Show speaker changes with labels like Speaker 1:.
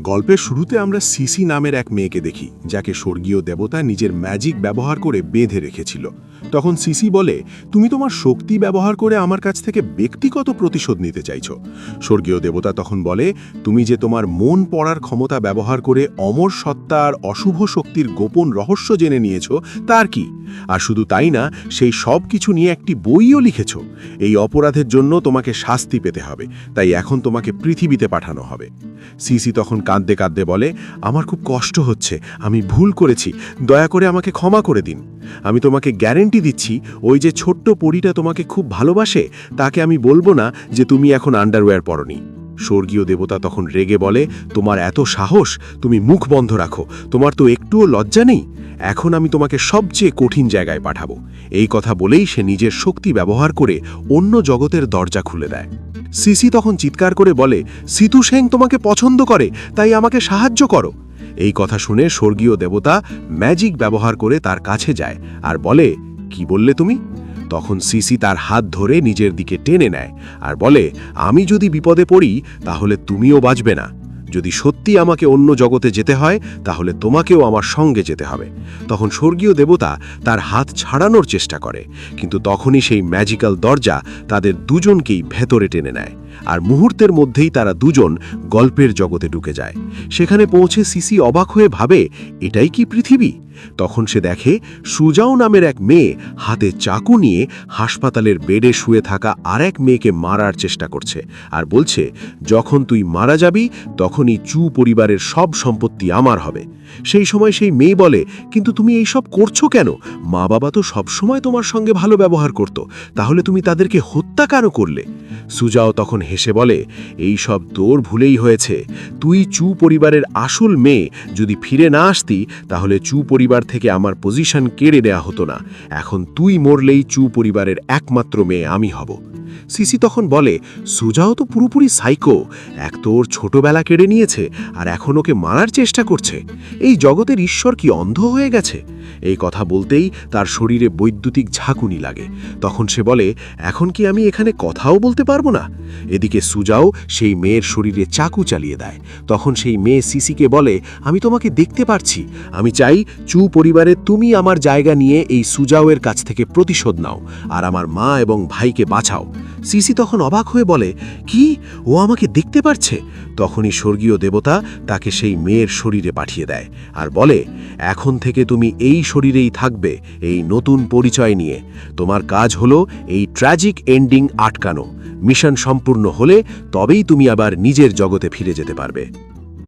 Speaker 1: গল্পের শুরুতে আমরা সিসি নামের এক মেয়েকে দেখি, যাকে স্বর্গীয় দেবতা নিজের ম্যাজিক ব্যবহার করে বেঁধে রেখেছিল। তখন সিসি বলে, তুমি তোমার শক্তি ব্যবহার করে আমার কাছ থেকে ব্যক্তিগত প্রতিশোধ নিতে চাইছো। স্বর্গীয় দেবতা তখন বলে, তুমি যে তোমার মন পড়ার ক্ষমতা ব্যবহার করে অমর সত্তা আর অশুভ শক্তির গোপন রহস্য জেনে নিয়েছো, তার কি? আর শুধু তাই না, সেই সব কিছু নিয়ে একটি বইও লিখেছ। এই অপরাধের জন্য তোমাকে শাস্তি পেতে হবে, তাই এখন তোমাকে পৃথিবীতে পাঠানো হবে। সিসি তখন কাঁদতে কাঁদতে বলে, আমার খুব কষ্ট হচ্ছে, আমি ভুল করেছি, দয়া করে আমাকে ক্ষমা করে দিন। আমি তোমাকে গ্যারেন্টি দিচ্ছি, ওই যে ছোট্ট পরীটা তোমাকে খুব ভালোবাসে, তাকে আমি বলবো না যে তুমি এখন আন্ডারওয়্যার পরনি। স্বর্গীয় দেবতা তখন রেগে বলে, তোমার এত সাহস, তুমি মুখ বন্ধ রাখো, তোমার তো একটুও লজ্জা নেই। এখন আমি তোমাকে সবচেয়ে কঠিন জায়গায় পাঠাবো। এই কথা বলেই সে নিজের শক্তি ব্যবহার করে অন্য জগতের দরজা খুলে দেয়। সিসি তখন চিৎকার করে বলে, সিতু সেং তোমাকে পছন্দ করে, তাই আমাকে সাহায্য করো। এই কথা শুনে স্বর্গীয় দেবতা ম্যাজিক ব্যবহার করে তার কাছে যায় আর বলে, কি বললে তুমি? তখন সিসি তার হাত ধরে নিজের দিকে টেনে নেয় আর বলে, আমি যদি বিপদে পড়ি তাহলে তুমিও বাঁচবে না। যদি সত্যি আমাকে অন্য জগতে যেতে হয় তাহলে তোমাকেও আমার সঙ্গে যেতে হবে। তখন স্বর্গীয় দেবতা তার হাত ছাড়ানোর চেষ্টা করে, কিন্তু তখনই সেই ম্যাজিক্যাল দরজা তাদের দুজনকেই ভেতরে টেনে নেয়, আর মুহূর্তের মধ্যেই তারা দুজন গল্পের জগতে ঢুকে যায়। সেখানে পৌঁছে সিসি অবাক হয়ে ভাবে, এটাই কি পৃথিবী? তখন সে দেখে সুজাও নামের এক মেয়ে হাতে চাকু নিয়ে হাসপাতালের বেডে শুয়ে থাকা আর এক মেয়েকে মারার চেষ্টা করছে, আর বলছে, যখন তুই মারা যাবি তখনই চু পরিবারের সব সম্পত্তি আমার হবে। সেই সময় সেই মেয়ে বলে, কিন্তু তুমি এই সব করছো কেন? মা বাবা তো সবসময় তোমার সঙ্গে ভালো ব্যবহার করত, তাহলে তুমি তাদেরকে হত্যা কেন করলে? সুজাও তখন হেসে বলে, এই সব তোর ভুলেই হয়েছে। তুই চু পরিবারের আসল মেয়ে, যদি ফিরে না আসতি তাহলে চু পরিবার থেকে আমার পজিশন কেড়ে নেওয়া হতো না। এখন তুই মরলেই চু পরিবারের একমাত্র মেয়ে আমি হব। সিসি তখন বলে, সুজাও তো পুরোপুরি সাইকো, এক তো ওর ছোটবেলা কেড়ে নিয়েছে আর এখন ওকে মারার চেষ্টা করছে। এই জগতের ঈশ্বর কি অন্ধ হয়ে গেছে? এই কথা বলতেই তার শরীরে বৈদ্যুতিক ঝাঁকুনি লাগে। তখন সে বলে, এখন কি আমি এখানে কথাও বলতে পারবো না? এদিকে সুজাও সেই মেয়ের শরীরে চাকু চালিয়ে দেয়। তখন সেই মেয়ে সিসিকে বলে, আমি তোমাকে দেখতে পারছি, আমি চাই চু পরিবারে তুমি আমার জায়গা নিয়ে এই সুজাওয়ের কাছ থেকে প্রতিশোধ নাও আর আমার মা এবং ভাইকে বাঁচাও। সিসি তখন অবাক হয়ে বলে, কি, ও আমাকে দেখতে পারছে? তখনই স্বর্গীয় দেবতা তাকে সেই মেয়ের শরীরে পাঠিয়ে দেয় আর বলে, এখন থেকে তুমি এই শরীরেই থাকবে, এই নতুন পরিচয় নিয়ে। তোমার কাজ হলো এই ট্র্যাজিক এন্ডিং আটকানো। মিশন সম্পূর্ণ হলে তবেই তুমি আবার নিজের জগতে ফিরে যেতে পারবে।